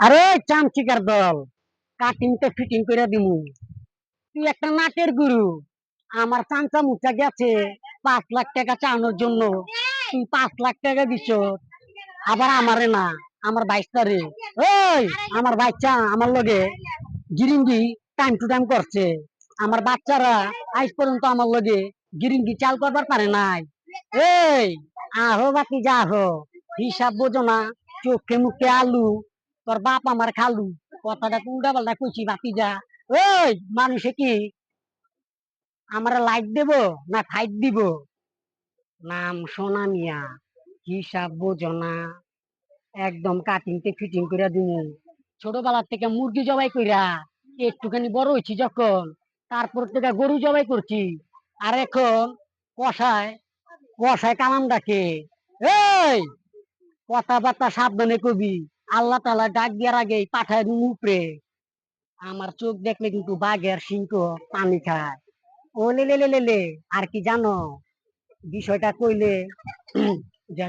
আরে চামচিকার দল, কাটিং তো ফিটিং করে দিমু। তুই একটা নাটের গুরু, আমার চামচা মুচা গেছে 5 লাখ টাকা চাওয়ানোর জন্য, তুই 5 লাখ টাকা দিছ। আবার আমারে না, আমার বাইশটারে, ওই আমার বাচ্চা আমার লগে গিরিঙ্গি টাইম টু টাইম করছে। আমার বাচ্চারা আজ পর্যন্ত আমার লগে গিরিঙ্গি চাল করবার পারে নাই। এই আহো বাতি যা আহো, হিসাব বোঝো না, চোখে মুখে আলু, তোর বাপ আমার খালু, কথাটা তো উল্টা পাল্টা কইছি বাতি যা। ওই মানুষে কি আমার লাইট দেব না ফাইট দিব? নাম সোনা মিয়া, হিসাব বোঝো না, একদম কাটিং তে ফিটিং করে দিমু। ছোটবেলার থেকে মুরগি জবাই কইরা একটুখানি বড় হয়েছি যখন, তারপর থেকে গরু জবাই করছি। আর এখন কষায় কষায় কালাম ডাকে। এই কথাবার্তা সাবধানে কবি, আল্লাহ তালা ডাক দেওয়ার আগে পাঠায় দিন উপরে। আমার চোখ দেখলে কিন্তু বাঘের সিংহ পানি খায়। ও লে লে লে লে লে। আর কি জানো বিষয়টা কইলে যে